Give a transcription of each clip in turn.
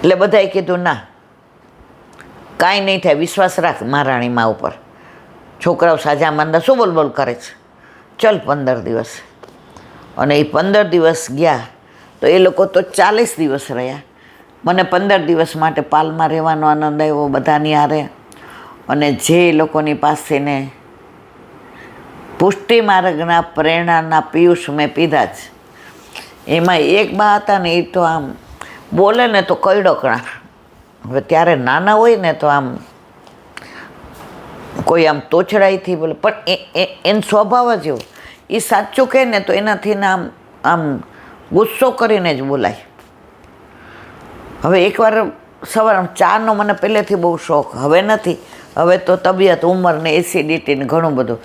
એટલે બધાએ કીધું ના, કાંઈ નહીં થાય, વિશ્વાસ રાખ મહારાણી મા ઉપર. છોકરાઓ સાજા માંદા શું બોલ કરે છે, ચલ 15 દિવસ. અને એ 15 દિવસ ગયા તો એ લોકો તો 40 દિવસ રહ્યા. મને 15 દિવસ માટે પાલમાં રહેવાનો આનંદ આવ્યો બધાની હારે. અને જે લોકોની પાસેને પુષ્ટિ માર્ગના પ્રેરણાના પિયુષ મેં પીધા જ, એમાં એક બા હતા ને, એ તો આમ બોલે ને તો કઈડકણા. હવે ત્યારે નાના હોય ને તો આમ કોઈ આમ તોછડાઈથી બોલે, પણ એનો સ્વભાવ જ એવો. એ સાચું કહે ને તો એનાથી ને આમ ગુસ્સો કરીને જ બોલાય. હવે એકવાર સવારે ચાનો મને પહેલેથી બહુ શોખ, હવે નથી, હવે તો તબિયત ઉંમર ને એસિડિટી ને ઘણું બધું.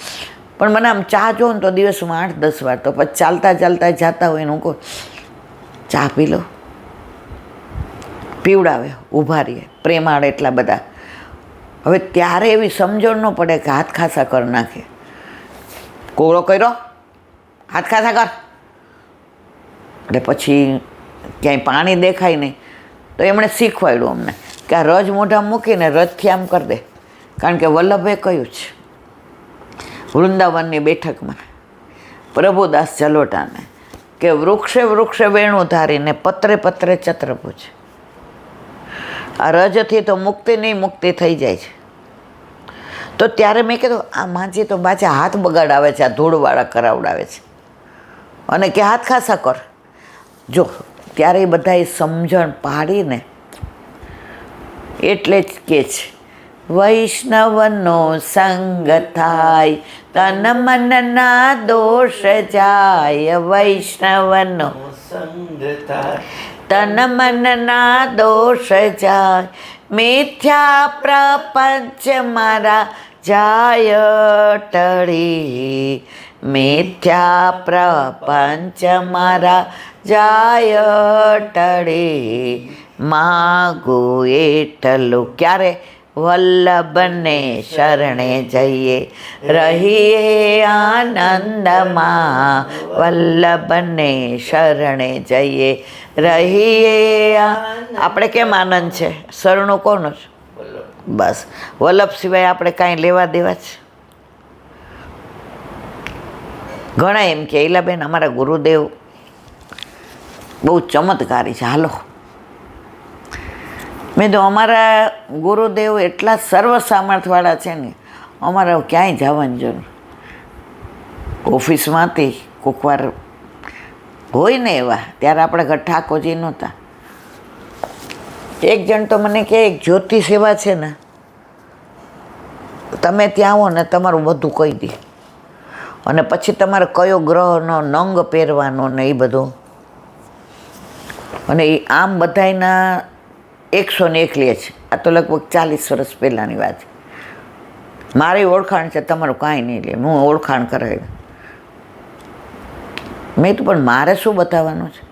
પણ મને આમ ચા જોઉં ને તો દિવસમાં 8-10 વાર. તો પછી ચાલતા જતા હોય ને હું કહું ચા પી લો, પીવડાવે, ઊભા રહીએ, પ્રેમાળ એટલા બધા. હવે ત્યારે એવી સમજણ ન પડે કે હાથ ખાસા કરી નાખે. કોળો કર્યો, હાથ ખાસા કર. એટલે પછી ક્યાંય પાણી દેખાય નહીં તો એમણે શીખવાડ્યું અમને કે આ રજ મોઢા મૂકીને રજથી આમ કરી દે. કારણ કે વલ્લભે કહ્યું છે વૃંદાવનની બેઠકમાં પ્રભુદાસ જલોટાને કે વૃક્ષે વેણું ધારીને પત્રે ચત્રભુજ. આ રજથી તો મુક્તિ થઈ જાય છે. તો ત્યારે મેં કીધું આ માજી તો પાછા હાથ બગાડાવે છે, આ ધૂળવાળા કરાવડાવે છે, અને કે હાથ ખાસા કર. જો ત્યારે બધાએ સમજણ પાડીને એટલે જ કે છે વૈષ્ણવનો સંગ થાય તન મનના દોષ જાય. વૈષ્ણવનો સંગ થાય તન મનના દોષ જાય. મિથ્યા પ્રપંચ મારા જાય ટળી. મિથ્યા પ્રપંચ મારા જાય ટળી. માગું એટલું ક્યારે વલ્લભને શરણે જઈએ, રહીએ આનંદમાં. વલ્લભને શરણે જઈએ, રહીએ. આપણે કેમ આનંદ છે? શરણું કોનું છે? બસ વલ્લભ સિવાય આપણે કાંઈ લેવા દેવા છે? ઘણા એમ કે ઈલાબેન અમારા ગુરુદેવ બહુ ચમત્કારી છે, હાલો. મેં તો અમારા ગુરુદેવ એટલા સર્વ સામર્થવાળા છે ને, અમારે ક્યાંય જવાની જરૂર. ઓફિસમાંથી કોઈક વાર હોય ને એવા, ત્યારે આપણે ઘર ઠાકોરજી નહોતા. એક જણ તો મને કહે એક જ્યોતિષ એવા છે ને, તમે ત્યાં આવો ને તમારું બધું કહી દે, અને પછી તમારે કયો ગ્રહનો નંગ પહેરવાનો ને એ બધું. અને એ આમ બધાયના 101 લે છે. આ તો લગભગ 40 વર્ષ પહેલાંની વાત છે. મારી ઓળખાણ છે, તમારું કાંઈ નહીં લે. હું ઓળખાણ કરાવી. મેં તો પણ મારે શું બતાવવાનું છે?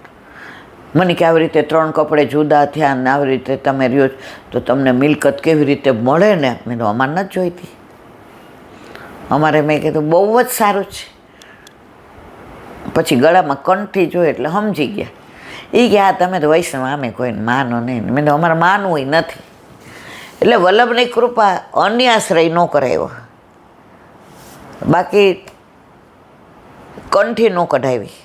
મને કે આવી રીતે 3 કપડે જુદા થયા ને આવી રીતે તમે રહ્યો તો તમને મિલકત કેવી રીતે મળે ને. મેં તો અમારે નથી જોઈતી. અમારે મેં કીધું બહુ જ સારું છે. પછી ગળામાં કંઠી જોઈ એટલે સમજી ગયા. એ ગયા તમે તો વૈષ્ણવ, આમે કોઈને માનો નહીં. મેં તો અમારે માનવું નથી. એટલે વલ્લભની કૃપા અન્યાશ્રય ન કરાવ્યો. બાકી કંઠી ન કઢાવી.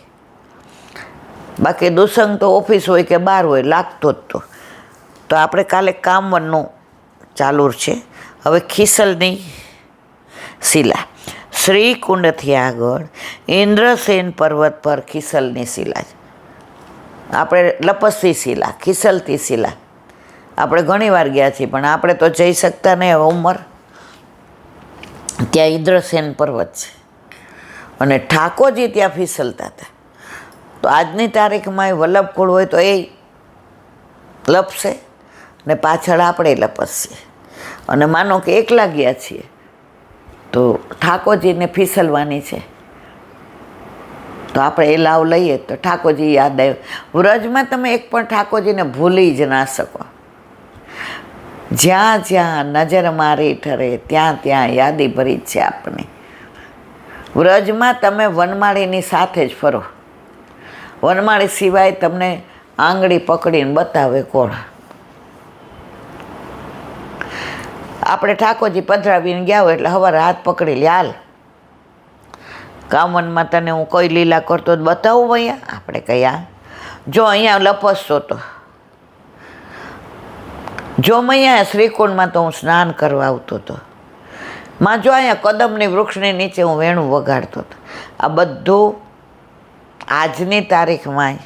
બાકી દુસંગ તો ઓફિસ હોય કે બહાર હોય લાગતો જ તો આપણે કાલે કામવનનું ચાલુ છે. હવે ખીસલની શિલા શ્રીકુંડથી આગળ ઇન્દ્રસેન પર્વત પર ખીસલની શિલા છે. આપણે લપસતી શિલા, ખીસલતી શિલા આપણે ઘણી વાર ગયા છીએ, પણ આપણે તો જઈ શકતા નહીં, હવે ઉંમર. ત્યાં ઇન્દ્રસેન પર્વત છે અને ઠાકોરજી ત્યાં ફિસલતા હતા. તો આજની તારીખમાં એ વલ્લભ કુળ હોય તો એ લપસે ને પાછળ આપણે લપસશે. અને માનો કે એકલા ગયા છીએ તો ઠાકોરજીને ફિસલવાની છે તો આપણે એ લાવ લઈએ તો ઠાકોરજી યાદ આવે. વ્રજમાં તમે એક પણ ઠાકોરજીને ભૂલી જ ના શકો. જ્યાં જ્યાં નજર મારી ઠરે ત્યાં ત્યાં યાદી ભરી જ છે આપને. વ્રજમાં તમે વનમાળીની સાથે જ ફરો. વનમાળી સિવાય તમને આંગળી પકડીને બતાવે કોણ. આપણે ઠાકોરજી પધરાવીને ગયા હોય એટલે સવારે હાથ પકડી લે, હાલ કામનમાં તને હું કઈ લીલા કરતો બતાવું અહીંયા. આપણે કયા જો અહીંયા લપસતો તો, જો અહીંયા શ્રીકુંડમાં તો હું સ્નાન કરવા આવતો હતો, માં જો અહીંયા કદમની વૃક્ષની નીચે હું વેણું વગાડતો હતો. આ બધું આજની તારીખમાં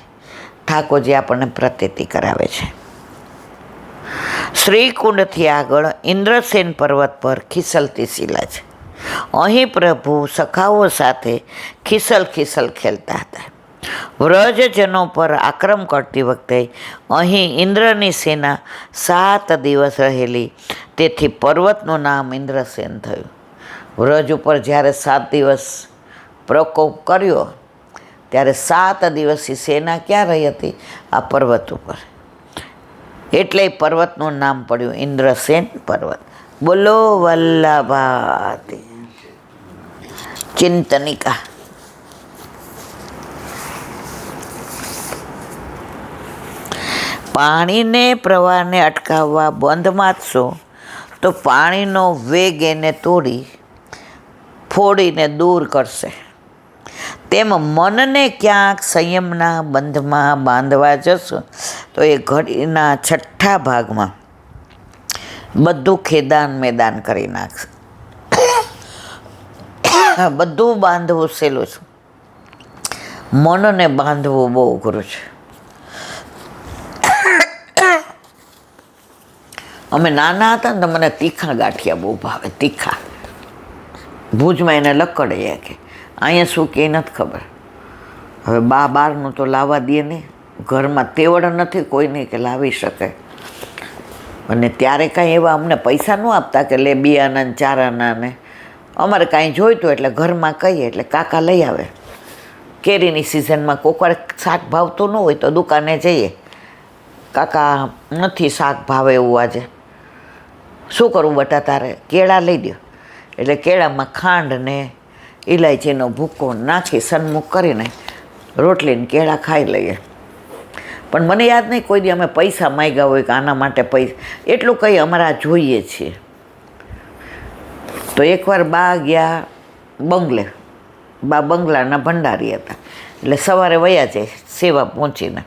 ઠાકોરજી આપણને પ્રતીતિ કરાવે છે. શ્રીકુંડથી આગળ ઇન્દ્રસેન પર્વત પર ખિસલતી શિલા છે. અહીં પ્રભુ સખાઓ સાથે ખિસલ ખિસલ ખેલતા હતા. વ્રજજનો પર આક્રમ કરતી વખતે અહીં ઇન્દ્રની સેના 7 દિવસ રહેલી, તેથી પર્વતનું નામ ઇન્દ્રસેન થયું. વ્રજ ઉપર જ્યારે 7 દિવસ પ્રકોપ કર્યો ત્યારે 7 દિવસની સેના ક્યાં રહી હતી? આ પર્વત ઉપર. એટલે પર્વતનું નામ પડ્યું ઇન્દ્રસેન પર્વત. બોલો વલ્લભાતી ચિંતનિકા. પાણીને પ્રવાહને અટકાવવા બંધ મારશો તો પાણીનો વેગ એને ફોડીને દૂર કરશે. તેમ મનને ક્યાંક સંયમના બંધમાં બાંધવા જશો તો એ ઘડીના 6ઠ્ઠા ભાગમાં બધું ખેદાન મેદાન કરી નાખશે. બધું બાંધવું સહેલું છે, મનને બાંધવું બહુ અઘરું છે. અમે નાના હતા ને તો મને તીખા ગાંઠિયા બહુ ભાવે. તીખા ભુજમાં એને લકડે કે અહીંયા શું કે નથી ખબર. હવે બહારનું તો લાવવા દે નહીં, ઘરમાં તેવડ નથી કોઈને કે લાવી શકે. અને ત્યારે કાંઈ એવા અમને પૈસા ન આપતા કે લે 2 આના ને 4 આના ને. અમારે કાંઈ જોઈતું એટલે ઘરમાં કહીએ એટલે કાકા લઈ આવે. કેરીની સિઝનમાં કોકવાર શાક ભાવતું ન હોય તો દુકાને જઈએ, કાકા નથી શાક ભાવે એવું આજે, શું કરવું બટા તારે? કેળા લઈ દો. એટલે કેળામાં ખાંડ ને ઇલાયચીનો ભૂકો નાખી સન્મુખ કરીને રોટલીને કેળા ખાઈ લઈએ. પણ મને યાદ નહીં કોઈ દી અમે પૈસા માંગ્યા હોય કે આના માટે પૈસા, એટલું કંઈ અમારા જોઈએ છીએ. તો એકવાર બા ગયા બંગલે, બા બંગલાના ભંડારી હતા, એટલે સવારે વયા જાય સેવા પહોંચીને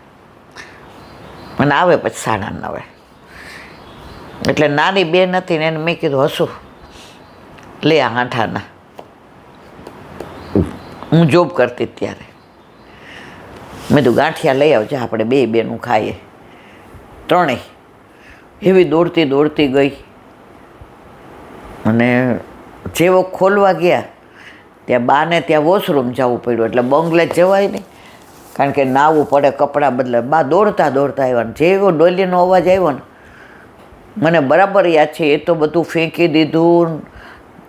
અને આવે પછી 9:30. એટલે નાની બેન હતી ને એને મેં કીધું હસું લે આ 8 આના. હું જોબ કરતી ત્યારે મેં તો ગાંઠિયા લઈ આવજે, આપણે 2 બેનું ખાઈએ. 3 એવી દોડતી ગઈ અને જેવો ખોલવા ગયા ત્યાં બાને ત્યાં વોશરૂમ જવું પડ્યું. એટલે બંગલે જવાય નહીં, કારણ કે નાહવું પડે, કપડાં બદલે. બા દોડતા આવ્યા ને જેવો ડોલીનો અવાજ આવ્યો ને મને બરાબર યાદ છે. એ તો બધું ફેંકી દીધું,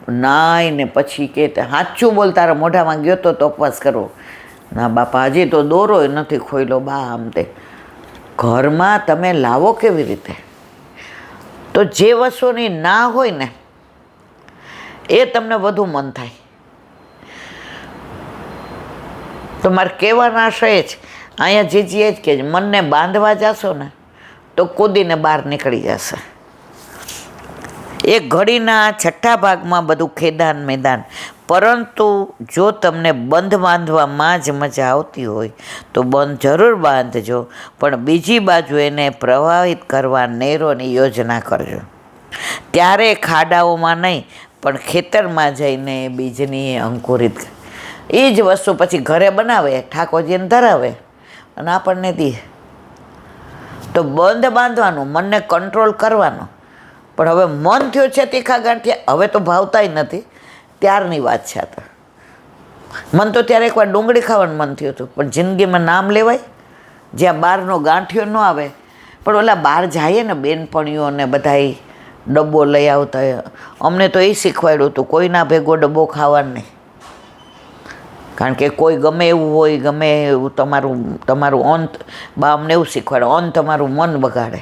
નાઈને પછી કે સાચું બોલ તારા મોઢામાં ગયો તો તપાસ કરો. ના બાપા હજી તો દોરો નથી ખોઈલો. બા આમ તે ઘરમાં તમે લાવો કેવી રીતે? તો જે વસ્તુની ના હોય ને એ તમને વધુ મન થાય. તો મારે કહેવાના આશય જ અહીંયા જીજી જ કે મનને બાંધવા જશો ને તો કૂદીને બહાર નીકળી જશે. એક ઘડીના 6ઠ્ઠા ભાગમાં બધું ખેદાન મેદાન. પરંતુ જો તમને બંધ બાંધવામાં જ મજા આવતી હોય તો બંધ જરૂર બાંધજો, પણ બીજી બાજુ એને પ્રભાવિત કરવા નહેરોની યોજના કરજો. ત્યારે ખાડાઓમાં નહીં પણ ખેતરમાં જઈને બીજની અંકુરિત. એ જ વસ્તુ પછી ઘરે બનાવે, ઠાકોરજીને ધરાવે અને આપણને દે. તો બંધ બાંધવાનું, મનને કંટ્રોલ કરવાનો. પણ હવે મન થયો છે તીખા ગાંઠિયા, હવે તો ભાવતાય નથી. ત્યારની વાત છે. આ તો મન તો ત્યારે એકવાર ડુંગળી ખાવાનું મન થયું હતું, પણ જિંદગીમાં નામ લેવાય જ્યાં બહારનો ગાંઠિયો ન આવે. પણ ઓલા બહાર જઈએ ને બેનપણીઓને બધાય ડબ્બો લઈ આવતા, અમને તો એ શીખવાડ્યું હતું કોઈના ભેગો ડબ્બો ખાવાનો નહીં. કારણ કે કોઈ ગમે એવું હોય, ગમે એવું તમારું ઓન. બા અમને એવું શીખવાડે, ઓન તમારું મન બગાડે,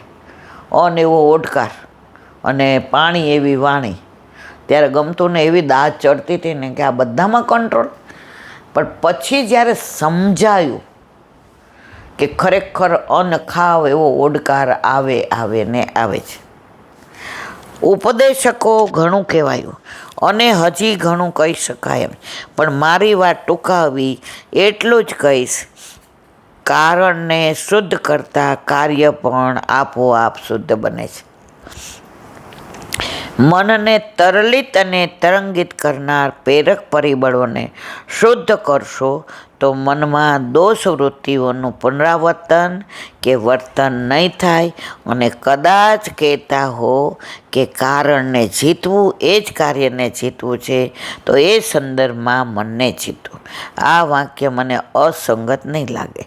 ઓન એવો ઓડકાર અને પાણી એવી વાણી. ત્યારે ગમતું ને એવી દાદ ચડતી હતી ને કે આ બધામાં કંટ્રોલ. પણ પછી જ્યારે સમજાયું કે ખરેખર અન ખાવ એવો ઓડકાર આવે ને આવે છે. ઉપદેશકો ઘણું કહેવાયું અને હજી ઘણું કહી શકાય એમ, પણ મારી વાત ટૂંકાવી એટલું જ કહીશ. કારણને શુદ્ધ કરતાં કાર્ય પણ આપોઆપ શુદ્ધ બને છે. મનને તરલિત અને તરંગિત કરનાર પ્રેરક પરિબળોને શુદ્ધ કરશો તો મનમાં દોષ વૃત્તિઓનું પુનરાવર્તન કે વર્તન નહીં થાય અને કદાચ કહેતા હો કે કારણને જીતવું એ જ કાર્યને જીતવું છે, તો એ સંદર્ભમાં મનને જીતવું. આ વાક્ય મને અસંગત નહીં લાગે.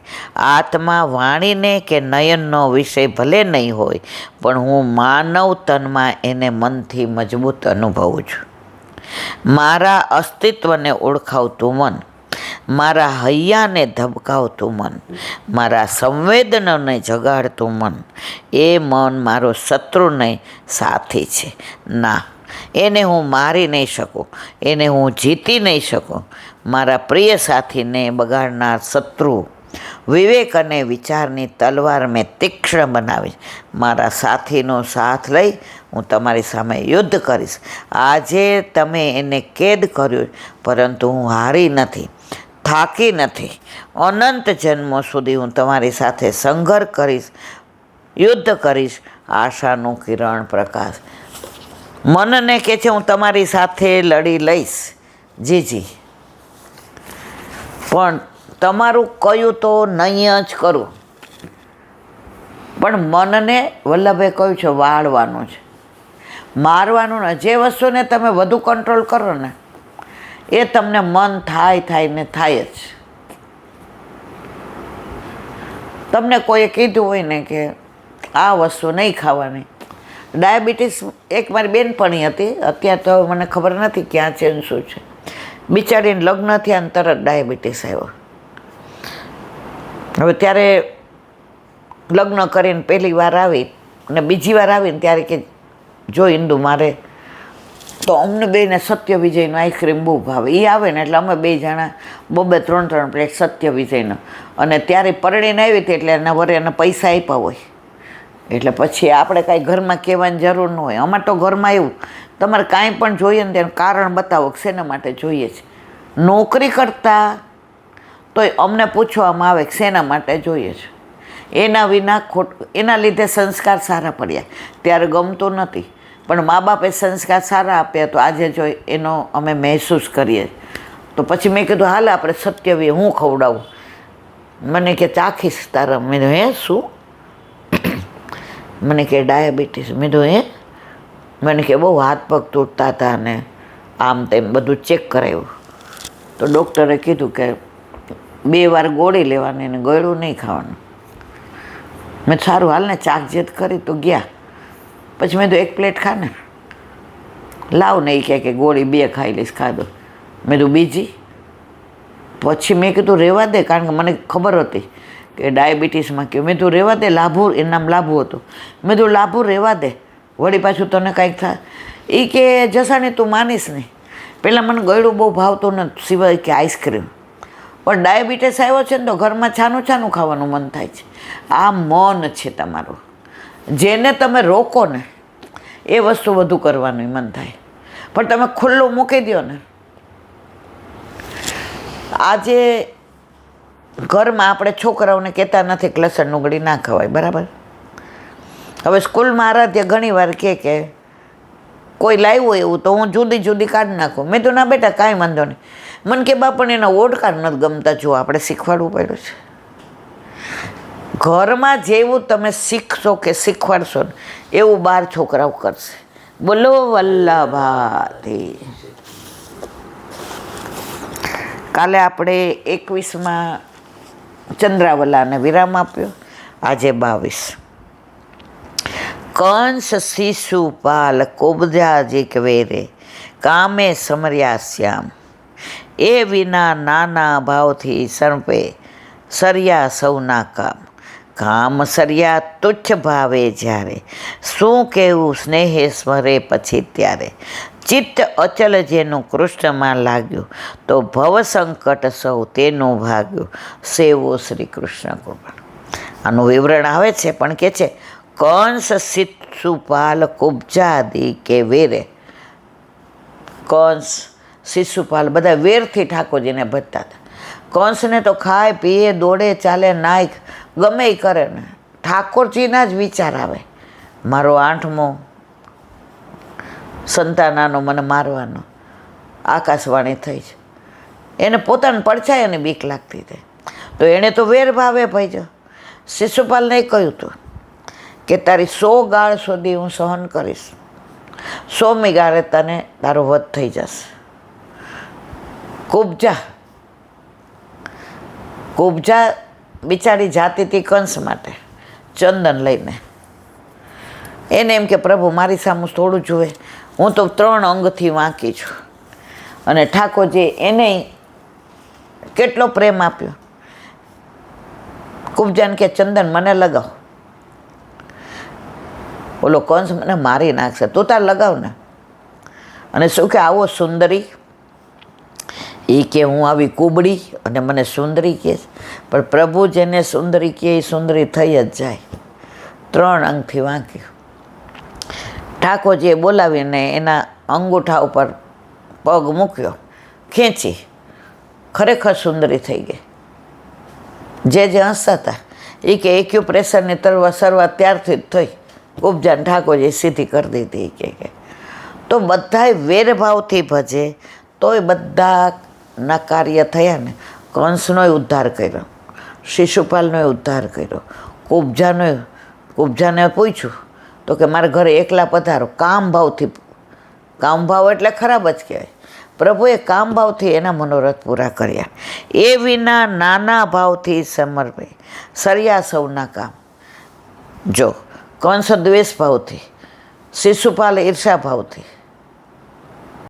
આત્મા વાણીને કે નયનનો વિષય ભલે નહીં હોય, પણ હું માનવ તનમાં એને મનથી મજબૂત અનુભવું છું. મારા અસ્તિત્વને ઓળખાવતું મન, મારા હૈયાને ધબકાવતું મન, મારા સંવેદનોને જગાડતું મન, એ મન મારો શત્રુ નહીં, સાથી છે. ના, એને હું મારી નહીં શકું, એને હું જીતી નહીં શકું. મારા પ્રિય સાથીને બગાડનાર શત્રુ વિવેક અને વિચારની તલવાર મેં તીક્ષ્ણ બનાવી. મારા સાથીનો સાથ લઈ હું તમારી સામે યુદ્ધ કરીશ. આજે તમે એને કેદ કર્યો, પરંતુ હું હારી નથી, થાકી નથી. અનંત જન્મો સુધી હું તમારી સાથે સંઘર્ષ કરીશ, યુદ્ધ કરીશ. આશાનું કિરણ પ્રકાશ મનને કહે છે હું તમારી સાથે લડી લઈશ. જી, પણ તમારું કહ્યું તો નહીં જ કરું. પણ મનને વલ્લભે કહ્યું છે વાળવાનું છે, મારવાનું ને. જે વસ્તુને તમે વધુ કંટ્રોલ કરો ને, એ તમને મન થાય ને થાય જ. તમને કોઈએ કીધું હોય ને કે આ વસ્તુ નહીં ખાવાની. ડાયાબિટીસ એક મારી બેનપણી હતી, અત્યારે તો મને ખબર નથી ક્યાં છે ને શું છે. બિચારીને લગ્ન થયા ને તરત ડાયાબિટીસ આવ્યો. હવે ત્યારે લગ્ન કરીને પહેલી વાર આવી ને બીજી વાર આવીને ત્યારે કે જો ઇન્દુ મારે તો અમને બેને સત્ય વિજયનું આઈસ્ક્રીમ બહુ ભાવે. એ આવે ને એટલે અમે બે જણા 2-3 પ્લેટ સત્ય વિજયનો. અને ત્યારે પરણીને આવી હતી એટલે એના વરે એને પૈસા આપ્યા હોય, એટલે પછી આપણે કાંઈ ઘરમાં કહેવાની જરૂર ન હોય. અમારે તો ઘરમાં એવું, તમારે કાંઈ પણ જોઈએ ને તેનું કારણ બતાવો કે શેના માટે જોઈએ છે. નોકરી કરતાં તોય અમને પૂછવામાં આવે કે શેના માટે જોઈએ છે. એના વિના એના લીધે સંસ્કાર સારા પડ્યા. ત્યારે ગમતું નથી, પણ મા બાપે સંસ્કાર સારા આપ્યા તો આજે જો એનો અમે મહેસૂસ કરીએ. તો પછી મેં કીધું હાલ આપણે સત્યવી હું ખવડાવું. મને કે ચાખીશ તારા. મેં કીધું હે શું? મને કે ડાયાબિટીસ. મેં કીધું હે? મને કે બહુ હાથ પગ તૂટતા હતા ને આમ તેમ બધું ચેક કરાવ્યું. તો ડૉક્ટરે કીધું કે 2 વાર ગોળી લેવાની ને ગળ્યું નહીં ખાવાનું. મેં સારું હાલ ને ચાકજેત કરી તો ગયા. પછી મેં તો 1 પ્લેટ ખા ને, લાવ ને. એ કે ગોળી 2 ખાઈ લઈશ. ખાધો. મેં તો બીજી. પછી મેં કીધું રહેવા દે, કારણ કે મને ખબર હતી કે ડાયાબિટીસમાં કહ્યું. મેં તું રહેવા દે. લાભુ, એનું નામ લાભુ હતું. મેં તું લાભુ રહેવા દે, વળી પાછું તને કાંઈક થાય. એ કે જસાને તું માનીશ નહીં. પહેલાં મને ગળ્યું બહુ ભાવતું નથી, સિવાય કે આઈસ્ક્રીમ. પણ ડાયાબિટીસ આવ્યો છે ને તો ઘરમાં છાનું ખાવાનું મન થાય છે. આ મન છે તમારું. જેને તમે રોકો ને એ વસ્તુ વધુ કરવાનું મન થાય. પણ તમે ખુલ્લું મૂકી દો ને. આજે ઘરમાં આપણે છોકરાઓને કહેતા નથી કે લસણ ડુંગળી ના ખવાય, બરાબર? હવે સ્કૂલમાં આરાધ્ય ઘણી વાર કે કોઈ લાવ્યું એવું તો હું જુદી કાઢી નાખું. મેં તો ના બેટા કાંઈ વાંધો નહીં. મને કે બા પણ એના ઓડકાર નથી ગમતા. જો આપણે શીખવાડવું પડ્યું છે. ઘરમાં જેવું તમે શીખશો કે શીખવાડશો ને એવું બહાર છોકરાઓ કરશે. બોલો વલ્લભાથી. કાલે આપણે 21માં ચંદ્રાવલાને વિરામ આપ્યો, આજે 22. કંસ શિશુપાલ કોબજાજીક વેરે કામે સમર્યા શ્યામ. એ વિના નાના ભાવથી સર્પે સર્યા સૌના કામ. કામ સર્યા તુચ્છ ભાવે જ્યારે, શું કહેવું સ્નેહે સ્મરે પછી ત્યારે. ચિત્ત અચલ જેનું કૃષ્ણમાં લાગ્યું, તો ભવ સંકટ સૌ તેનું ભાગ્યું. સેવો શ્રી કૃષ્ણ કૃપા. આનું વિવરણ આવે છે, પણ કે છે કંસ શિશુપાલ કુબ્જાદી કે વેરે. કંસ શિશુપાલ બધા વેરથી ઠાકોરજીને ભજતા હતા. કંસને તો ખાય પીએ દોડે ચાલે નાય ગમે એ કરે ને ઠાકોરજીના જ વિચાર આવે. મારો 8મો સંતાનાનો મને મારવાનો આકાશવાણી થઈ છે. એને પોતાને પડછાયાની બીક લાગતી હતી તો એણે તો વેર ભાવે ભાઈજો. શિશુપાલને કહ્યું હતું કે તારી 100 ગાળ સુધી હું સહન કરીશ, 100મી ગાળે તને તારો વધ થઈ જશે. કુબ્જા બિચારી જાતી હતી કંસ માટે ચંદન લઈને. એને એમ કે પ્રભુ મારી સામું થોડું જુએ, હું તો 3 અંગથી વાંકી છું. અને ઠાકોરજી એને કેટલો પ્રેમ આપ્યો. કુબ્જાને કે ચંદન મને લગાવ, ઓલો કંસ મને મારી નાખશે, તું તાર લગાવ ને. અને શું કે આવો સુંદરી, એ કે હું આવી કુબડી અને મને સુંદરી કહે. પણ પ્રભુ જેને સુંદરી કહે એ સુંદરી થઈ જ જાય. 3 અંગથી વાંક્યું. ઠાકોરજીએ બોલાવીને એના અંગૂઠા ઉપર પગ મૂક્યો, ખેંચી, ખરેખર સુંદરી થઈ ગઈ. જે હસતા હતા એ કે એક્યુપ્રેશરની શરૂઆત ત્યારથી જ થઈ. કુબ્જાને ઠાકોરજી સીધી કરી દીધી કે તો બધાય વેરભાવથી ભજે તોય બધાના કાર્ય થયા ને. કંસનોય ઉદ્ધાર કર્યો, શિશુપાલનોય ઉદ્ધાર કર્યો, કુબ્જાને પૂછ્યું તો કે મારા ઘરે એકલા પધારો. કામભાવ એટલે ખરાબ જ કહેવાય. પ્રભુએ કામભાવથી એના મનોરથ પૂરા કર્યા. એ વિના નાના ભાવથી સમર્પે સરિયા સૌના કામ. જો કંસ દ્વેષ ભાવથી, શિશુપાલ ઈર્ષા ભાવથી,